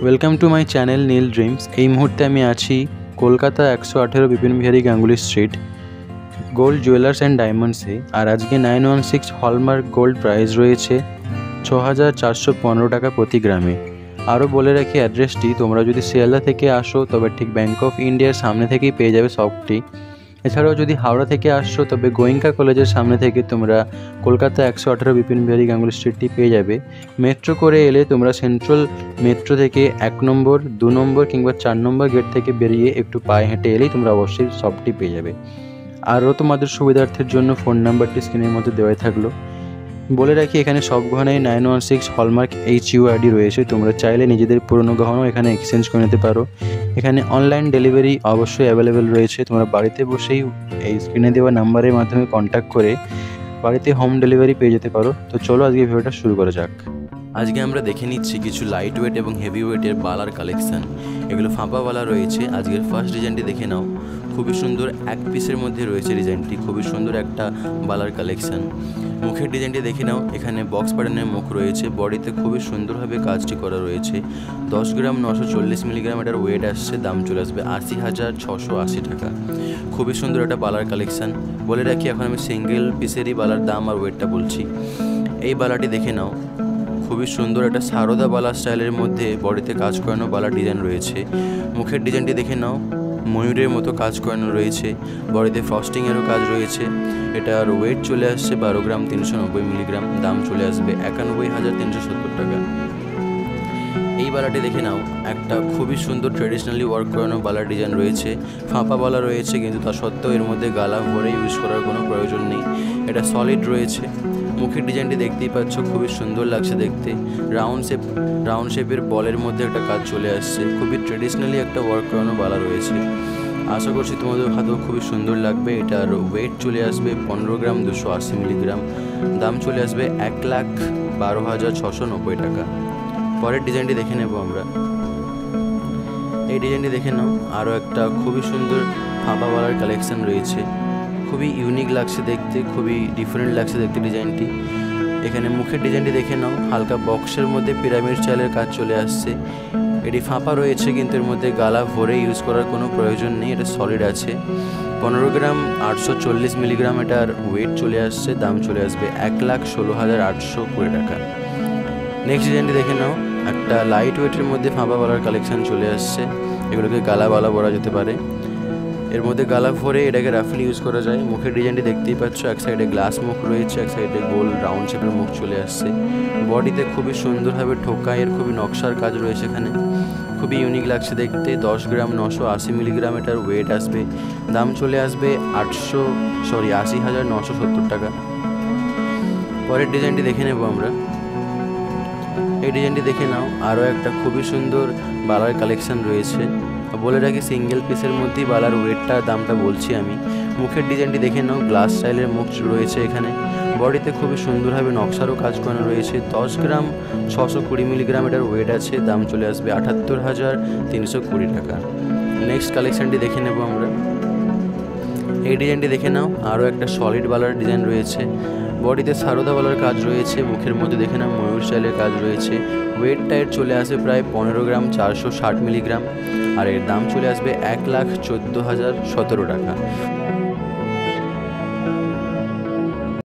Welcome to my channel Neel dreams. এই মুহূর্তে আমি আছি Kolkata 118 Bipin Behari Ganguly street gold jewellers and ডায়মন্ডসে। আর আজকে 916 হলমার্ক গোল্ড প্রাইস রয়েছে 6415 টাকা প্রতি গ্রামে। আরও বলে রাখি অ্যাড্রেসটি, তোমরা যদি শিয়ালদা থেকে আসো তবে ঠিক ব্যাঙ্ক অফ ইন্ডিয়ার সামনে থেকেই পেয়ে যাবে শপটি। এছাড়াও যদি হাওড়া থেকে আসছো তবে গোয়েঙ্কা কলেজের সামনে থেকে তোমরা কলকাতা 118 বিপিন বিহারী গাঙ্গুলি স্ট্রিটটি পেয়ে যাবে। মেট্রো করে এলে তোমরা সেন্ট্রাল মেট্রো থেকে 1 নম্বর 2 নম্বর কিংবা 4 নম্বর গেট থেকে বেরিয়ে একটু পায়ে হেঁটে এলেই তোমরা অবশ্যই শপটি পেয়ে যাবে। আরও তোমাদের সুবিধার্থের জন্য ফোন নাম্বারটি স্ক্রিনের মধ্যে দেওয়াই থাকলো। বলে রাখি এখানে সব গহনায় 916 হলমার্ক HUID রয়েছে। তোমরা চাইলে নিজেদের পুরনো গহনাও এখানে এক্সচেঞ্জ করে নিতে পারো। এখানে অনলাইন ডেলিভারি অবশ্যই অ্যাভেলেবেল রয়েছে। তোমরা বাড়িতে বসেই এই স্ক্রিনে দেওয়া নাম্বারের মাধ্যমে কন্ট্যাক্ট করে বাড়িতে হোম ডেলিভারি পেয়ে যেতে পারো। তো চলো আজকে ভিডিওটা শুরু করা যাক। আজকে আমরা দেখে নিচ্ছি কিছু লাইট ওয়েট এবং হেভি ওয়েটের বালার কালেকশান। এগুলো ফাঁপা বালা রয়েছে। আজকের ফার্স্ট ডিজাইনটি দেখে নাও, খুবই সুন্দর এক পিসের মধ্যে রয়েছে ডিজাইনটি, খুবই সুন্দর একটা বালার কালেকশান। মুখের ডিজাইনটি দেখে নাও, এখানে বক্স প্যাটার্নের মুখ রয়েছে, বডিতে খুবই সুন্দরভাবে কাজটি করা রয়েছে। 10 গ্রাম 940 মিলিগ্রাম এটার ওয়েট আসছে, দাম চলে আসবে 80,680 টাকা। খুবই সুন্দর একটা বালার কালেকশান। বলে রাখি এখন আমি সিঙ্গেল পিসেরই বালার দাম আর ওয়েটটা বলছি। এই বালাটি দেখে নাও, খুবই সুন্দর একটা সারদা বালা স্টাইলের মধ্যে বডিতে কাজ করানো বালার ডিজাইন রয়েছে। মুখের ডিজাইনটি দেখে নাও, ময়ূরের মতো কাজ করানো রয়েছে, বডিতে ফ্রস্টিংয়েরও কাজ রয়েছে। এটার ওয়েট চলে আসছে 12 গ্রাম 390 মিলিগ্রাম, দাম চলে আসবে 91,370 টাকা। এই বালাটি দেখে নাও, একটা খুবই সুন্দর ট্রেডিশনালি ওয়ার্ক করানো বালার ডিজাইন রয়েছে। ফাঁপা বালা রয়েছে, কিন্তু তা সত্ত্বেও এর মধ্যে গালা ভরে ইউজ করার কোনো প্রয়োজন নেই। এটা সলিড রয়েছে। মুখের ডিজাইনটি দেখতেই পাচ্ছ, খুবই সুন্দর লাগছে দেখতে। রাউন্ড শেপের বলের মধ্যে একটা কাজ চলে আসছে। খুবই ট্রেডিশনালি একটা ওয়ার্ক করানো বালা রয়েছে। আশা করছি তোমাদের হাতেও খুবই সুন্দর লাগবে। এটার ওয়েট চলে আসবে 15 গ্রাম 280 মিলিগ্রাম, দাম চলে আসবে 1,12,690 টাকা। পরের ডিজাইনটি দেখে নেব আমরা। এই ডিজাইনটি দেখে নাও, আরও একটা খুবই সুন্দর ফাঁপা বালার কালেকশান রয়েছে। খুবই ইউনিক লাগছে দেখতে, খুবই ডিফারেন্ট লাগছে দেখতে ডিজাইনটি। এখানে মুখের ডিজাইনটি দেখে নাও, হালকা বক্সের মধ্যে পিরামিড স্টাইলের কাজ চলে আসছে। এটি ফাঁপা রয়েছে, কিন্তু এর মধ্যে গালা ভরে ইউজ করার কোনো প্রয়োজন নেই। এটা সলিড আছে। 15 গ্রাম 840 মিলিগ্রাম এটার ওয়েট চলে আসছে, দাম চলে আসবে 1,16,820 টাকা। নেক্সট ডিজাইনটি দেখে নাও, একটা লাইট ওয়েটের মধ্যে ফাঁপা বালার কালেকশান চলে আসছে। এগুলোকে গালা বালা বলা যেতে পারে। এর মধ্যে গালা ভরে এটাকে রাফলি ইউজ করা যায়। মুখের ডিজাইনটি দেখতেই পাচ্ছ, এক সাইডে গ্লাস মুখ রয়েছে, এক সাইডে গোল রাউন্ড শেপের মুখ চলে আসছে। বডিতে খুবই সুন্দরভাবে ঠোকায়ের খুবই নকশার কাজ রয়েছে এখানে, খুবই ইউনিক লাগছে দেখতে। 10 গ্রাম 980 মিলিগ্রাম এটার ওয়েট আসবে, দাম চলে আসবে 80,970 টাকা। পরের ডিজাইনটি দেখে নেব আমরা। এই ডিজাইনটি দেখে নাও, আরও একটা খুবই সুন্দর বালার কালেকশান রয়েছে। বলে রাখি সিঙ্গেল পিসের মধ্যেই বালার ওয়েটটা দামটা বলছি আমি। মুখের ডিজাইনটি দেখে নাও, গ্লাস স্টাইলের মুখ রয়েছে এখানে। বডিতে খুবই সুন্দরভাবে নকশারও কাজ করানো রয়েছে। 10 গ্রাম 620 মিলিগ্রাম এটার ওয়েট আছে, দাম চলে আসবে 78,320 টাকা। নেক্সট কালেকশানটি দেখে নেব আমরা। এই ডিজাইনটি দেখে নাও, আরও একটা সলিড বালার ডিজাইন রয়েছে। বডিতে সারদা বালার কাজ রয়েছে। মুখের মধ্যে দেখে নাও ময়ূর স্টাইলের কাজ রয়েছে। ওয়েটটা এর চলে আসে প্রায় 15 গ্রাম 460 মিলিগ্রাম, আর এর দাম চলে আসবে 1,14,017 টাকা।